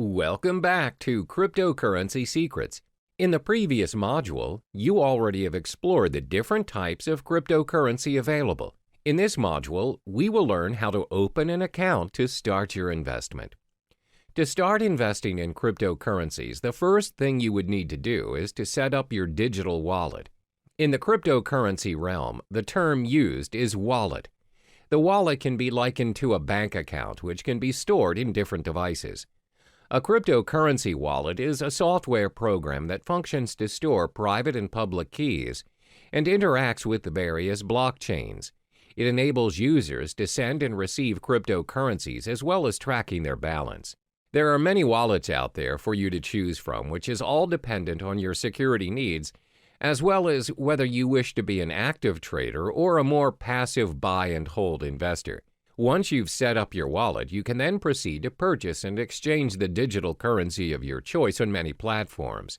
Welcome back to Cryptocurrency Secrets. In the previous module, you already have explored the different types of cryptocurrency available. In this module, we will learn how to open an account to start your investment. To start investing in cryptocurrencies, the first thing you would need to do is to set up your digital wallet. In the cryptocurrency realm, the term used is wallet. The wallet can be likened to a bank account, which can be stored in different devices. A cryptocurrency wallet is a software program that functions to store private and public keys and interacts with the various blockchains. It enables users to send and receive cryptocurrencies as well as tracking their balance. There are many wallets out there for you to choose from, which is all dependent on your security needs, as well as whether you wish to be an active trader or a more passive buy and hold investor. Once you've set up your wallet, you can then proceed to purchase and exchange the digital currency of your choice on many platforms.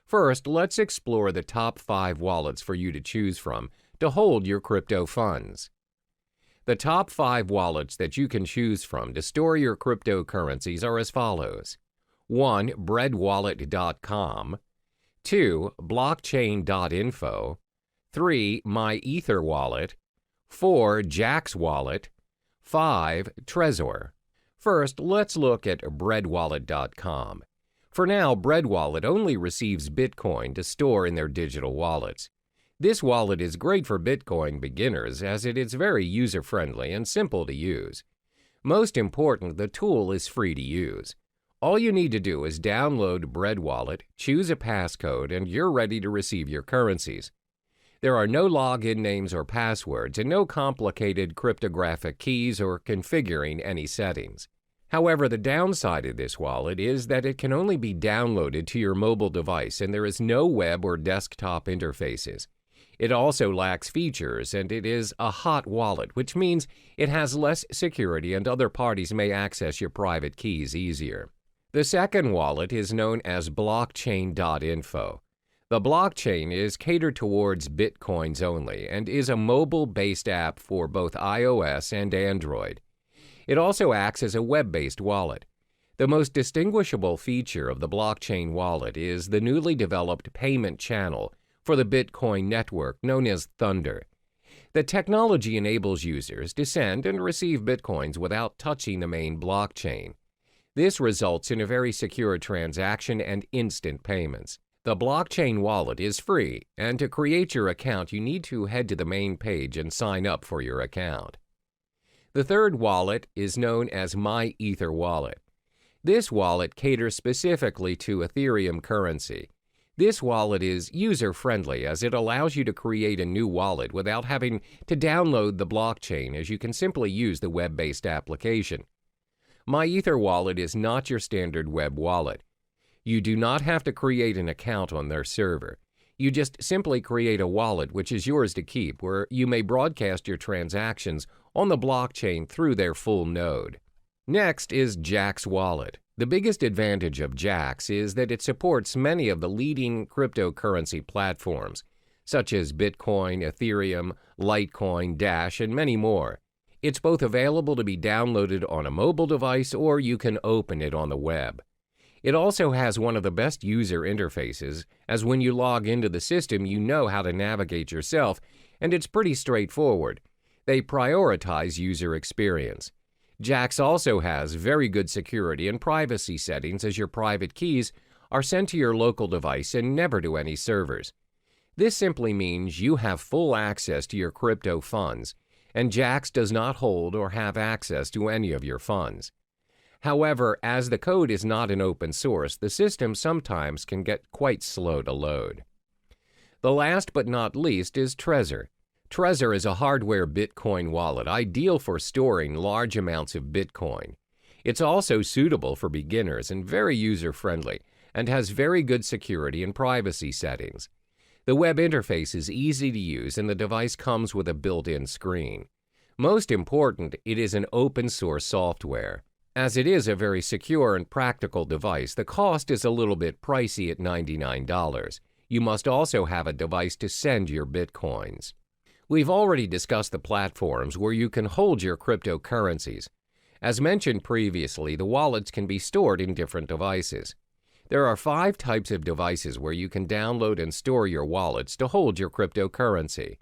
First, let's explore the top 5 wallets for you to choose from to hold your crypto funds. The top 5 wallets that you can choose from to store your cryptocurrencies are as follows. 1. breadwallet.com. 2. blockchain.info. 3. MyEtherWallet. 4. Jaxx Wallet. 5. Trezor. First, let's look at breadwallet.com. For now, BreadWallet only receives Bitcoin to store in their digital wallets. This wallet is great for Bitcoin beginners as it is very user-friendly and simple to use. Most important, the tool is free to use. All you need to do is download BreadWallet, choose a passcode, and you're ready to receive your currencies. There are no login names or passwords and no complicated cryptographic keys or configuring any settings. However, the downside of this wallet is that it can only be downloaded to your mobile device and there is no web or desktop interfaces. It also lacks features and it is a hot wallet, which means it has less security and other parties may access your private keys easier. The second wallet is known as blockchain.info. The blockchain is catered towards Bitcoins only and is a mobile-based app for both iOS and Android. It also acts as a web-based wallet. The most distinguishable feature of the blockchain wallet is the newly developed payment channel for the Bitcoin network known as Thunder. The technology enables users to send and receive Bitcoins without touching the main blockchain. This results in a very secure transaction and instant payments. The blockchain wallet is free, and to create your account, you need to head to the main page and sign up for your account. The third wallet is known as MyEtherWallet. This wallet caters specifically to Ethereum currency. This wallet is user-friendly as it allows you to create a new wallet without having to download the blockchain, as you can simply use the web-based application. MyEtherWallet is not your standard web wallet. You do not have to create an account on their server. You just simply create a wallet which is yours to keep, where you may broadcast your transactions on the blockchain through their full node. Next is Jaxx Wallet. The biggest advantage of Jaxx is that it supports many of the leading cryptocurrency platforms, such as Bitcoin, Ethereum, Litecoin, Dash, and many more. It's both available to be downloaded on a mobile device or you can open it on the web. It also has one of the best user interfaces, as when you log into the system, you know how to navigate yourself, and it's pretty straightforward. They prioritize user experience. Jaxx also has very good security and privacy settings, as your private keys are sent to your local device and never to any servers. This simply means you have full access to your crypto funds, and Jaxx does not hold or have access to any of your funds. However, as the code is not an open source, the system sometimes can get quite slow to load. The last but not least is Trezor. Trezor is a hardware Bitcoin wallet ideal for storing large amounts of Bitcoin. It's also suitable for beginners and very user-friendly and has very good security and privacy settings. The web interface is easy to use and the device comes with a built-in screen. Most important, it is an open-source software. As it is a very secure and practical device, the cost is a little bit pricey at $99. You must also have a device to send your Bitcoins. We've already discussed the platforms where you can hold your cryptocurrencies. As mentioned previously, the wallets can be stored in different devices. There are 5 types of devices where you can download and store your wallets to hold your cryptocurrency.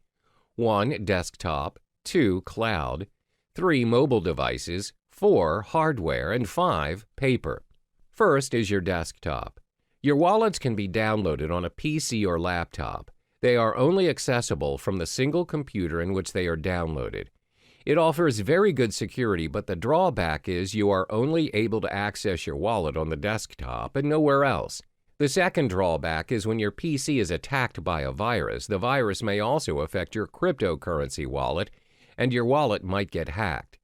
1. Desktop, 2. Cloud, 3. Mobile devices, 4. Hardware, and 5. Paper. First is your desktop. Your wallets can be downloaded on a PC or laptop. They are only accessible from the single computer in which they are downloaded. It offers very good security, but the drawback is you are only able to access your wallet on the desktop and nowhere else. The second drawback is when your PC is attacked by a virus, the virus may also affect your cryptocurrency wallet, and your wallet might get hacked.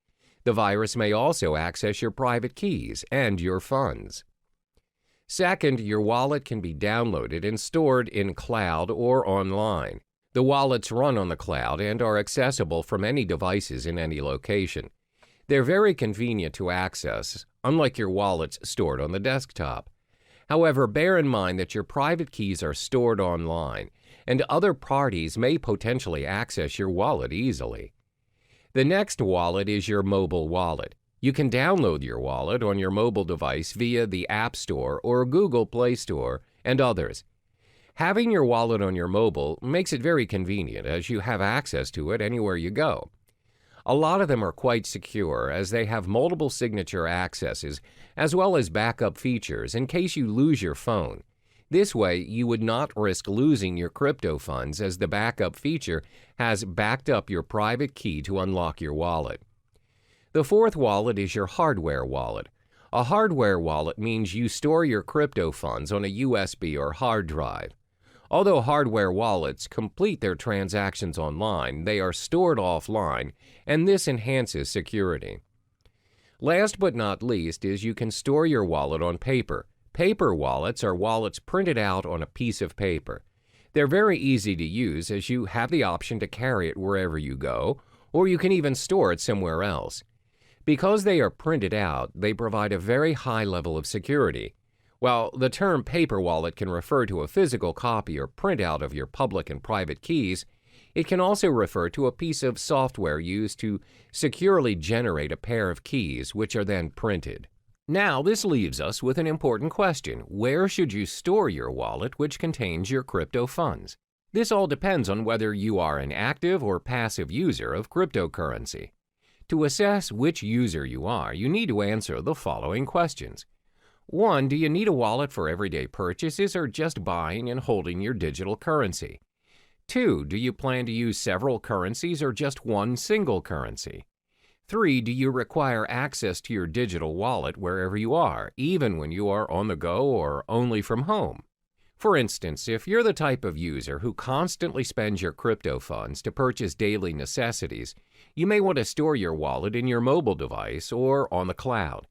The virus may also access your private keys and your funds. Second, your wallet can be downloaded and stored in cloud or online. The wallets run on the cloud and are accessible from any devices in any location. They're very convenient to access, unlike your wallets stored on the desktop. However, bear in mind that your private keys are stored online, and other parties may potentially access your wallet easily. The next wallet is your mobile wallet. You can download your wallet on your mobile device via the App Store or Google Play Store and others. Having your wallet on your mobile makes it very convenient as you have access to it anywhere you go. A lot of them are quite secure as they have multiple signature accesses as well as backup features in case you lose your phone. This way, you would not risk losing your crypto funds as the backup feature has backed up your private key to unlock your wallet. The fourth wallet is your hardware wallet. A hardware wallet means you store your crypto funds on a USB or hard drive. Although hardware wallets complete their transactions online, they are stored offline, and this enhances security. Last but not least is you can store your wallet on paper. Paper wallets are wallets printed out on a piece of paper. They're very easy to use as you have the option to carry it wherever you go, or you can even store it somewhere else. Because they are printed out, they provide a very high level of security. While the term paper wallet can refer to a physical copy or printout of your public and private keys, it can also refer to a piece of software used to securely generate a pair of keys, which are then printed. Now, this leaves us with an important question. Where should you store your wallet which contains your crypto funds? This all depends on whether you are an active or passive user of cryptocurrency. To assess which user you are, you need to answer the following questions. 1. Do you need a wallet for everyday purchases or just buying and holding your digital currency? 2. Do you plan to use several currencies or just one single currency? 3. Do you require access to your digital wallet wherever you are, even when you are on the go or only from home? For instance, if you're the type of user who constantly spends your crypto funds to purchase daily necessities, you may want to store your wallet in your mobile device or on the cloud.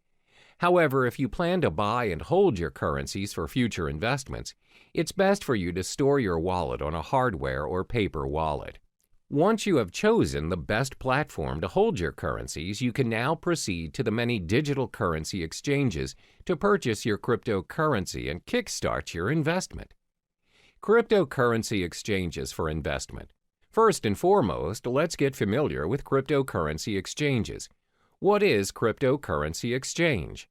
However, if you plan to buy and hold your currencies for future investments, it's best for you to store your wallet on a hardware or paper wallet. Once you have chosen the best platform to hold your currencies, you can now proceed to the many digital currency exchanges to purchase your cryptocurrency and kickstart your investment. Cryptocurrency exchanges for investment. First and foremost, let's get familiar with cryptocurrency exchanges. What is cryptocurrency exchange?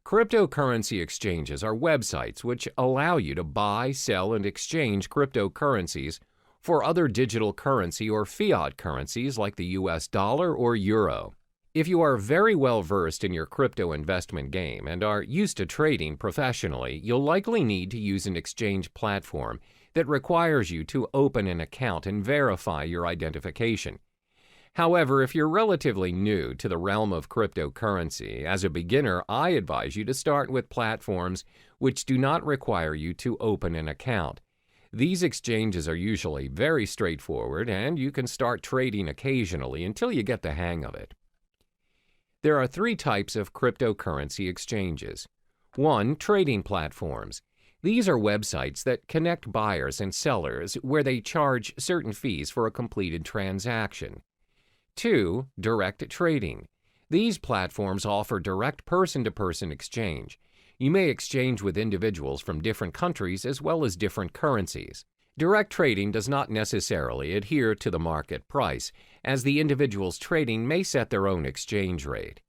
Cryptocurrency exchanges are websites which allow you to buy, sell, and exchange cryptocurrencies for other digital currency or fiat currencies like the US dollar or euro. If you are very well versed in your crypto investment game and are used to trading professionally, you'll likely need to use an exchange platform that requires you to open an account and verify your identification. However, if you're relatively new to the realm of cryptocurrency, as a beginner, I advise you to start with platforms which do not require you to open an account. These exchanges are usually very straightforward, and you can start trading occasionally until you get the hang of it. There are 3 types of cryptocurrency exchanges. 1. Trading platforms. These are websites that connect buyers and sellers where they charge certain fees for a completed transaction. 2. Direct trading. These platforms offer direct person-to-person exchange. You may exchange with individuals from different countries as well as different currencies. Direct trading does not necessarily adhere to the market price, as the individuals trading may set their own exchange rate.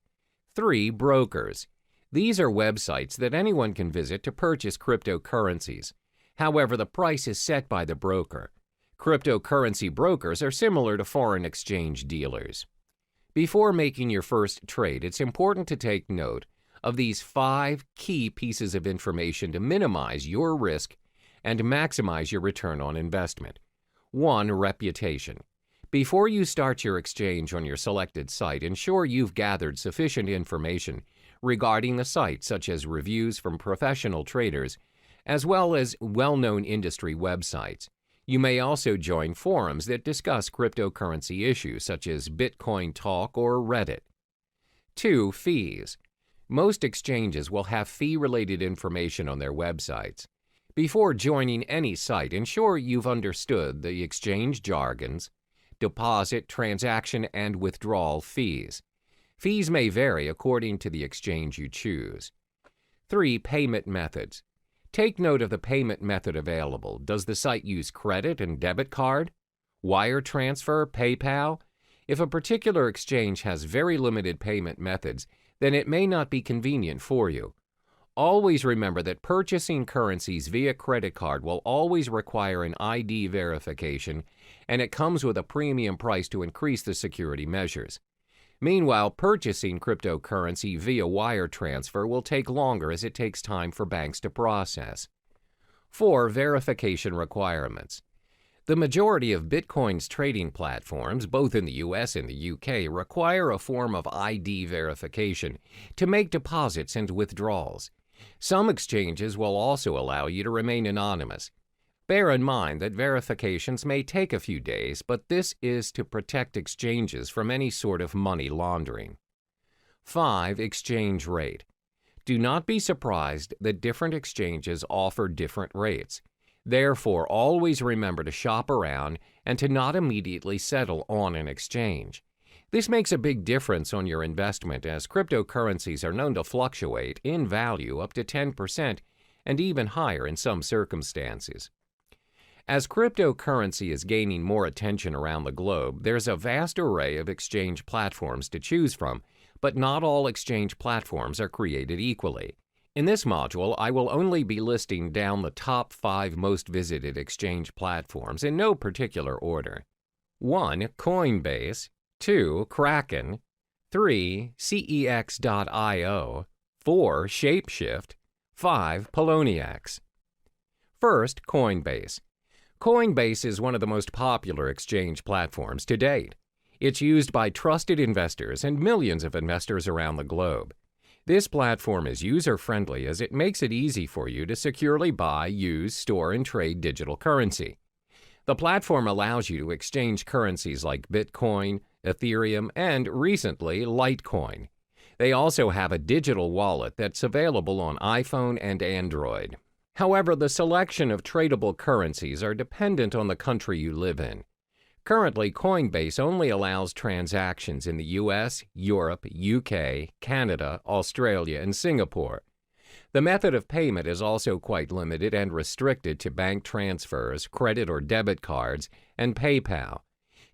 3. Brokers. These are websites that anyone can visit to purchase cryptocurrencies. However, the price is set by the broker. Cryptocurrency brokers are similar to foreign exchange dealers. Before making your first trade, it's important to take note of these 5 key pieces of information to minimize your risk and maximize your return on investment. 1. Reputation. Before you start your exchange on your selected site, ensure you've gathered sufficient information regarding the site, such as reviews from professional traders, as well as well-known industry websites. You may also join forums that discuss cryptocurrency issues, such as Bitcoin Talk or Reddit. 2. Fees. Most exchanges will have fee-related information on their websites. Before joining any site, ensure you've understood the exchange jargons, deposit, transaction, and withdrawal fees. Fees may vary according to the exchange you choose. 3. Payment methods. Take note of the payment method available. Does the site use credit and debit card, wire transfer, PayPal? If a particular exchange has very limited payment methods, then it may not be convenient for you. Always remember that purchasing currencies via credit card will always require an ID verification, and it comes with a premium price to increase the security measures. Meanwhile, purchasing cryptocurrency via wire transfer will take longer as it takes time for banks to process. 4. Verification requirements. The majority of Bitcoin's trading platforms, both in the US and the UK, require a form of ID verification to make deposits and withdrawals. Some exchanges will also allow you to remain anonymous. Bear in mind that verifications may take a few days, but this is to protect exchanges from any sort of money laundering. 5. Exchange rate. Do not be surprised that different exchanges offer different rates. Therefore, always remember to shop around and to not immediately settle on an exchange. This makes a big difference on your investment, as cryptocurrencies are known to fluctuate in value up to 10% and even higher in some circumstances. As cryptocurrency is gaining more attention around the globe, there's a vast array of exchange platforms to choose from, but not all exchange platforms are created equally. In this module, I will only be listing down the top 5 most visited exchange platforms in no particular order. 1. Coinbase. 2. Kraken. 3. CEX.io. 4. Shapeshift. 5. Poloniex. First, Coinbase. Coinbase is one of the most popular exchange platforms to date. It's used by trusted investors and millions of investors around the globe. This platform is user-friendly as it makes it easy for you to securely buy, use, store, and trade digital currency. The platform allows you to exchange currencies like Bitcoin, Ethereum, and recently, Litecoin. They also have a digital wallet that's available on iPhone and Android. However, the selection of tradable currencies are dependent on the country you live in. Currently, Coinbase only allows transactions in the US, Europe, UK, Canada, Australia, and Singapore. The method of payment is also quite limited and restricted to bank transfers, credit or debit cards, and PayPal.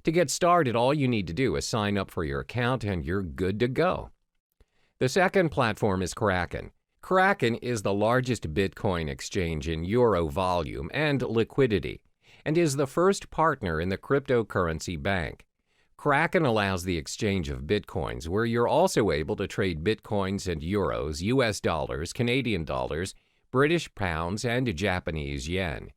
To get started, all you need to do is sign up for your account and you're good to go. The second platform is Kraken. Kraken is the largest Bitcoin exchange in euro volume and liquidity, and is the first partner in the cryptocurrency bank. Kraken allows the exchange of Bitcoins, where you're also able to trade Bitcoins and euros, US dollars, Canadian dollars, British pounds, and Japanese yen.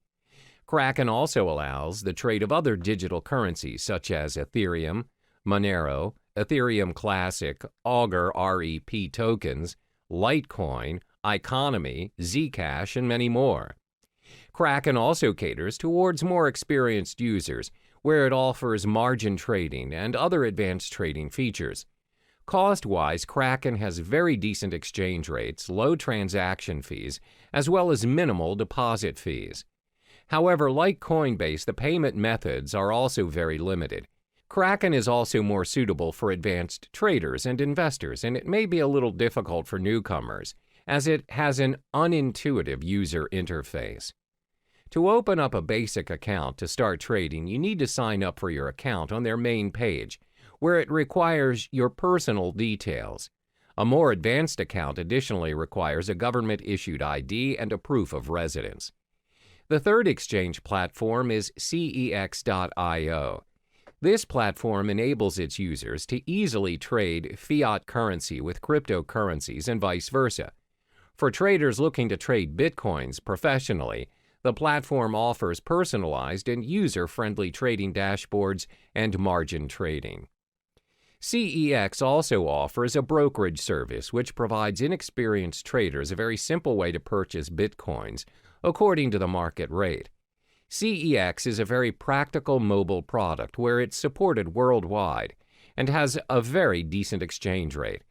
Kraken also allows the trade of other digital currencies such as Ethereum, Monero, Ethereum Classic, Augur REP tokens, Litecoin, Economy, Zcash, and many more. Kraken also caters towards more experienced users, where it offers margin trading and other advanced trading features. Cost-wise, Kraken has very decent exchange rates, low transaction fees, as well as minimal deposit fees. However, like Coinbase, the payment methods are also very limited. Kraken is also more suitable for advanced traders and investors, and it may be a little difficult for newcomers, as it has an unintuitive user interface. To open up a basic account to start trading, you need to sign up for your account on their main page, where it requires your personal details. A more advanced account additionally requires a government-issued ID and a proof of residence. The third exchange platform is CEX.io. This platform enables its users to easily trade fiat currency with cryptocurrencies and vice versa. For traders looking to trade bitcoins professionally, the platform offers personalized and user-friendly trading dashboards and margin trading. CEX also offers a brokerage service which provides inexperienced traders a very simple way to purchase bitcoins according to the market rate. CEX is a very practical mobile product where it's supported worldwide and has a very decent exchange rate.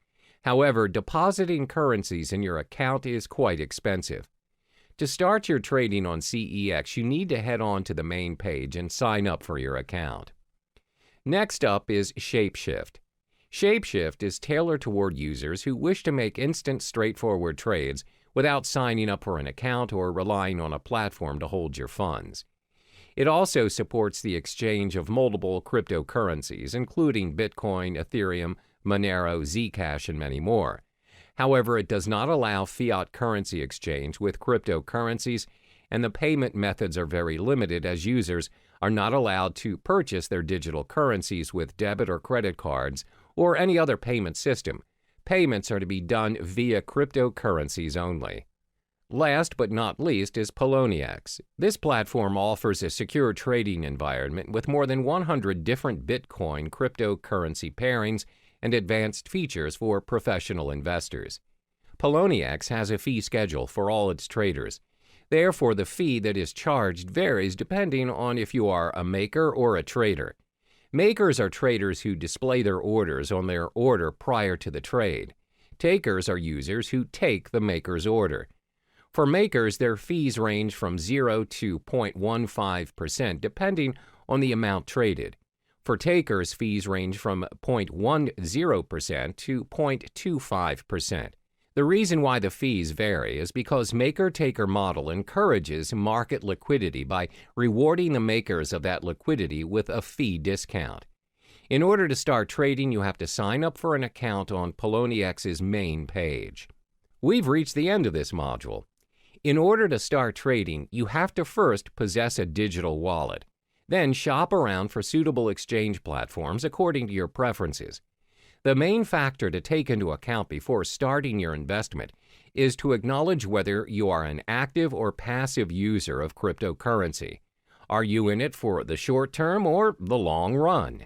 However, depositing currencies in your account is quite expensive. To start your trading on CEX, you need to head on to the main page and sign up for your account. Next up is Shapeshift. Shapeshift is tailored toward users who wish to make instant, straightforward trades without signing up for an account or relying on a platform to hold your funds. It also supports the exchange of multiple cryptocurrencies, including Bitcoin, Ethereum, Monero, Zcash, and many more. However, it does not allow fiat currency exchange with cryptocurrencies, and the payment methods are very limited as users are not allowed to purchase their digital currencies with debit or credit cards or any other payment system. Payments are to be done via cryptocurrencies only. Last but not least is Poloniex. This platform offers a secure trading environment with more than 100 different Bitcoin cryptocurrency pairings and advanced features for professional investors. Poloniex has a fee schedule for all its traders. Therefore, the fee that is charged varies depending on if you are a maker or a trader. Makers are traders who display their orders on their order prior to the trade. Takers are users who take the maker's order. For makers, their fees range from 0 to 0.15% depending on the amount traded. For takers, fees range from 0.10% to 0.25%. The reason why the fees vary is because maker-taker model encourages market liquidity by rewarding the makers of that liquidity with a fee discount. In order to start trading, you have to sign up for an account on PolonieX's main page. We've reached the end of this module. In order to start trading, you have to first possess a digital wallet. Then shop around for suitable exchange platforms according to your preferences. The main factor to take into account before starting your investment is to acknowledge whether you are an active or passive user of cryptocurrency. Are you in it for the short term or the long run?